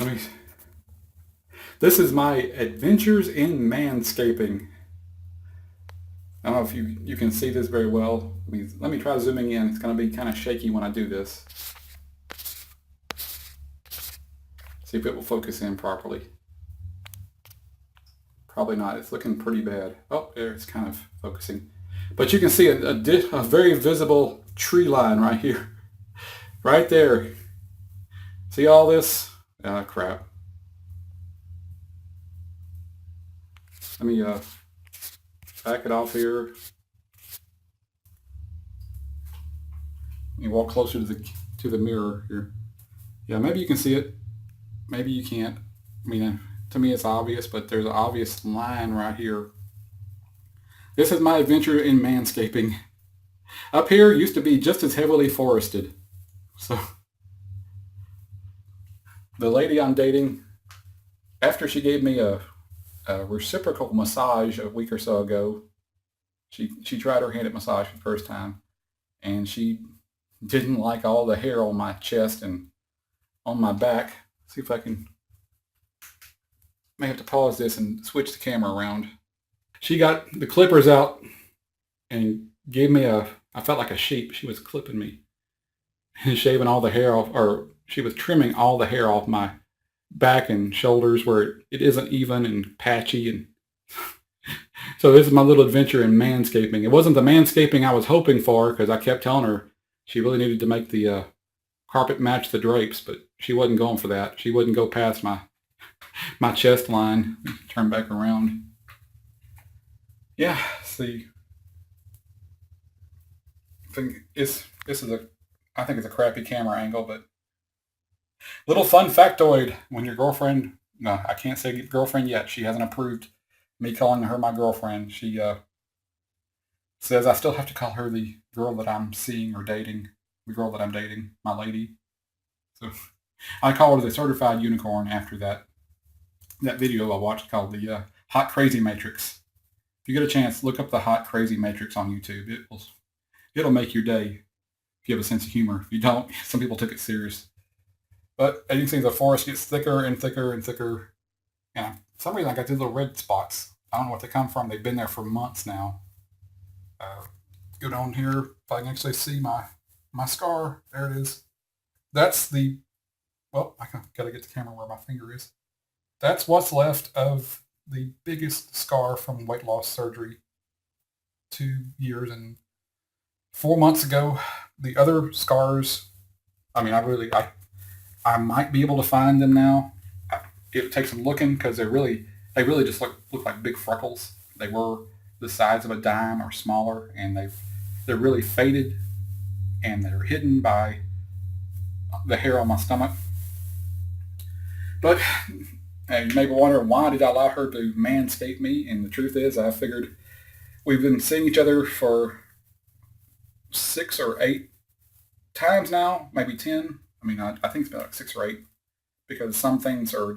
Let me. This is my adventures in manscaping. I don't know if you can see this very well. Let me try zooming in. It's going to be kind of shaky when I do this. See if it will focus in properly. Probably not. It's looking pretty bad. Oh, there it's kind of focusing. But you can see a very visible tree line right here. Right there. See all this? Ah, crap. Let me back it off here. Let me walk closer to the mirror here. Yeah, maybe you can see it. Maybe you can't. I mean, to me it's obvious, but there's an obvious line right here. This is my adventure in manscaping. Up here used to be just as heavily forested. So the lady I'm dating, after she gave me a reciprocal massage a week or so ago, she tried her hand at massage for the first time, and she didn't like all the hair on my chest and on my back. See if I can. May have to pause this and switch the camera around. She got the clippers out and gave me a. I felt like a sheep. She was clipping me and shaving all the hair off, or she was trimming all the hair off my back and shoulders where it isn't even and patchy. And so this is my little adventure in manscaping. It wasn't the manscaping I was hoping for because I kept telling her she really needed to make the carpet match the drapes, but she wasn't going for that. She wouldn't go past my chest line. Turn back around. Yeah, see, this is a I think it's a crappy camera angle, but little fun factoid: when your girlfriend, no, I can't say girlfriend yet. She hasn't approved me calling her my girlfriend. She says I still have to call her the girl that I'm seeing or dating, the girl that I'm dating, my lady. So I call her the certified unicorn after that video I watched called the Hot Crazy Matrix. If you get a chance, look up the Hot Crazy Matrix on YouTube. It'll make your day if you have a sense of humor. If you don't, some people took it serious. But as you can see, the forest gets thicker and thicker and thicker. And for some reason, I got these little red spots. I don't know what they come from. They've been there for months now. Uh, Go down here if I can actually see my scar. There it is. That's the well. Gotta get the camera where my finger is. That's what's left of the biggest scar from weight loss surgery 2 years and 4 months ago. The other scars, I mean, I might be able to find them now. It takes some looking because they really just look like big freckles. They were the size of a dime or smaller, and they're really faded and they're hidden by the hair on my stomach. But and you may be wondering why did I allow her to manscape me? And the truth is, I figured we've been seeing each other for 6 or 8 times now, maybe 10. I mean, I think it's been like 6 or 8 because some things are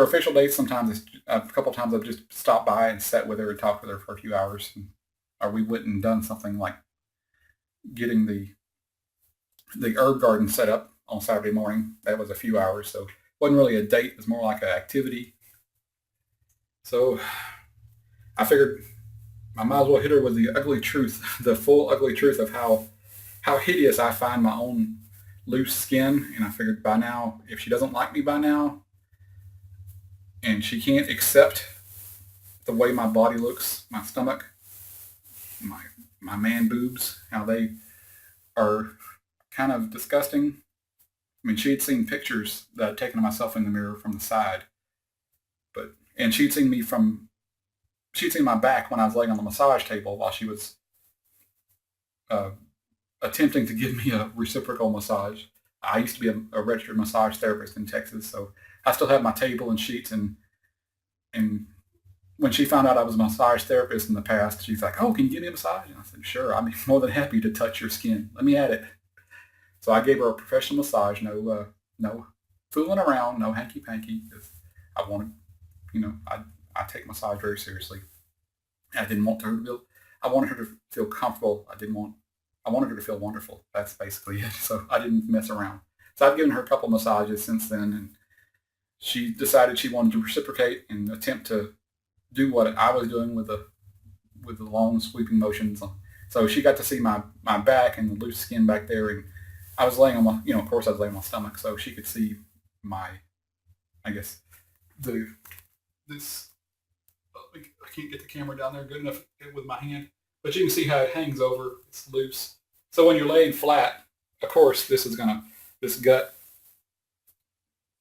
official dates. Sometimes a couple of times I've just stopped by and sat with her and talked with her for a few hours, or we went and done something like getting the herb garden set up on Saturday morning. That was a few hours, so it wasn't really a date. It was more like an activity. So I figured I might as well hit her with the ugly truth, the full ugly truth of how hideous I find my own loose skin. And I figured by now, if she doesn't like me by now, and she can't accept the way my body looks, my stomach, my my man boobs, how they are kind of disgusting. I mean, she'd seen pictures that I'd taken of myself in the mirror from the side, and she'd seen my back when I was laying on the massage table while she was uh, attempting to give me a reciprocal massage. I used to be a registered massage therapist in Texas, so I still have my table and sheets. And when she found out I was a massage therapist in the past, she's like, "Oh, can you give me a massage?" And I said, "Sure. I'd be more than happy to touch your skin. Let me at it." So I gave her a professional massage. No fooling around. No hanky panky. Because I wanted, I take massage very seriously. I didn't want her to feel. I wanted her to feel comfortable. I wanted her to feel wonderful. That's basically it. So I didn't mess around. So I've given her a couple massages since then, and she decided she wanted to reciprocate and attempt to do what I was doing with the long sweeping motions. So she got to see my back and the loose skin back there, and I was laying on my, of course I was laying on my stomach, so she could see my, I guess, the this. I can't get the camera down there good enough with my hand, but you can see how it hangs over. It's loose. So when you're laying flat, of course, this gut.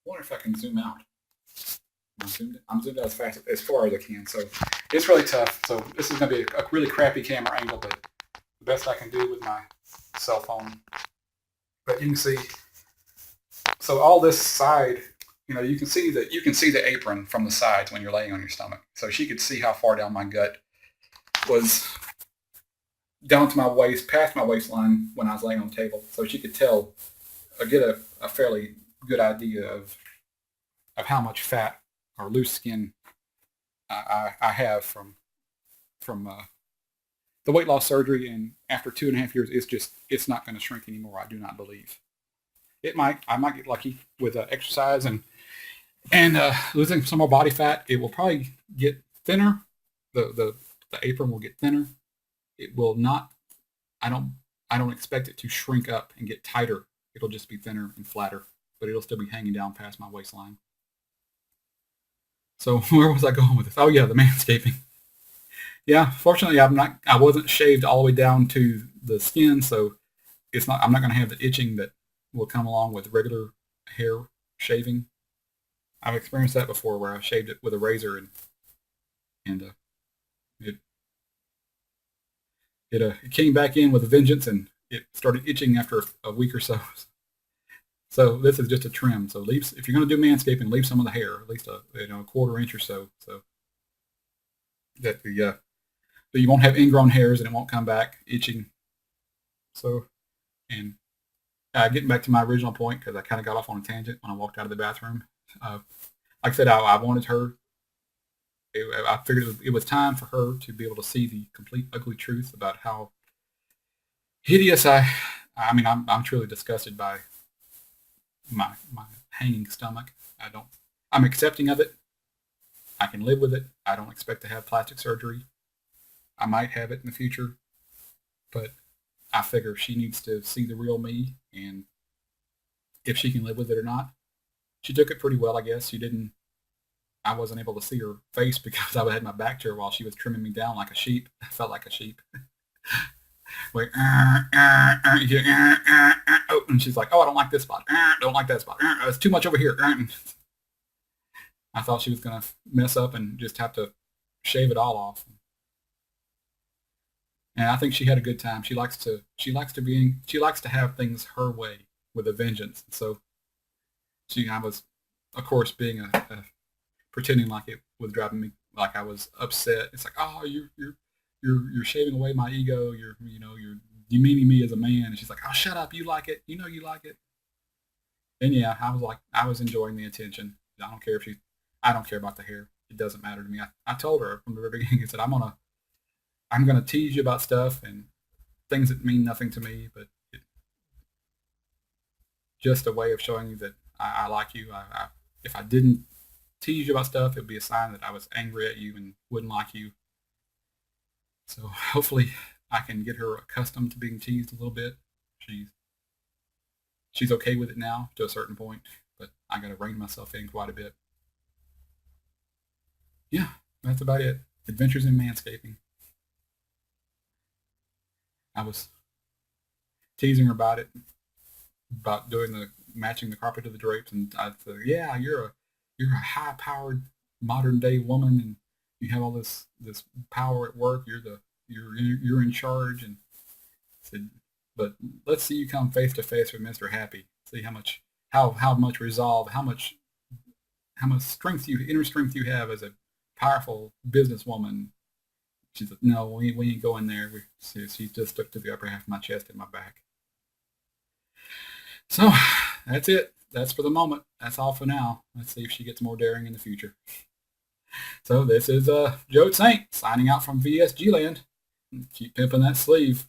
I wonder if I can zoom out. I'm zoomed out as far as I can. So it's really tough. So this is going to be a really crappy camera angle, but the best I can do with my cell phone. But you can see, so all this side, you can see the apron from the sides when you're laying on your stomach. So she could see how far down my gut was, down to my waist, past my waistline when I was laying on the table. So she could get a fairly good idea of how much fat or loose skin I have from the weight loss surgery. And after 2.5 years, it's not going to shrink anymore. I do not believe. I might get lucky with exercise and losing some more body fat. It will probably get thinner. The apron will get thinner. It will not. I don't expect it to shrink up and get tighter. It'll just be thinner and flatter, but it'll still be hanging down past my waistline. So where was I going with this? Oh yeah, the manscaping. Yeah, fortunately I wasn't shaved all the way down to the skin, so I'm not going to have the itching that will come along with regular hair shaving. I've experienced that before where I shaved it with a razor and it came back in with a vengeance, and it started itching after a week or so. So this is just a trim. So if you're going to do manscaping, leave some of the hair, at least a quarter inch or so that you won't have ingrown hairs and it won't come back itching. So, and getting back to my original point, because I kind of got off on a tangent when I walked out of the bathroom. Like I said, I wanted her. I figured it was time for her to be able to see the complete ugly truth about how hideous I'm truly disgusted by my hanging stomach. I'm accepting of it. I can live with it. I don't expect to have plastic surgery. I might have it in the future, but I figure she needs to see the real me, and if she can live with it or not. She took it pretty well, I guess. I wasn't able to see her face because I had my back to her while she was trimming me down like a sheep. I felt like a sheep. Like, and she's like, oh, I don't like this spot. Don't like that spot. It's too much over here. I thought she was going to mess up and just have to shave it all off. And I think she had a good time. She likes to have things her way with a vengeance. So I was, of course, being pretending like it was driving me, like I was upset. It's like, oh, you're shaving away my ego. You're demeaning me as a man. And she's like, oh, shut up. You like it. You know you like it. And yeah, I was enjoying the attention. I don't care about the hair. It doesn't matter to me. I told her from the very beginning, I said, I'm gonna tease you about stuff and things that mean nothing to me, but it's just a way of showing you that I like you. If I didn't tease you about stuff, it would be a sign that I was angry at you and wouldn't like you. So hopefully I can get her accustomed to being teased a little bit. She's okay with it now to a certain point, but I got to rein myself in quite a bit. Yeah, that's about it. Adventures in manscaping. I was teasing her about it, about matching the carpet to the drapes, and I said, yeah, you're a high-powered modern day woman, and you have all this power at work. You're in charge. And I said, but let's see you come face to face with Mr. Happy. See how much resolve, how much inner strength you have as a powerful businesswoman. She said, no, we ain't going there. She just stuck to the upper half of my chest and my back. So that's it. That's for the moment. That's all for now. Let's see if she gets more daring in the future. So this is Joe Saint signing out from VSG Land. Keep pimping that sleeve.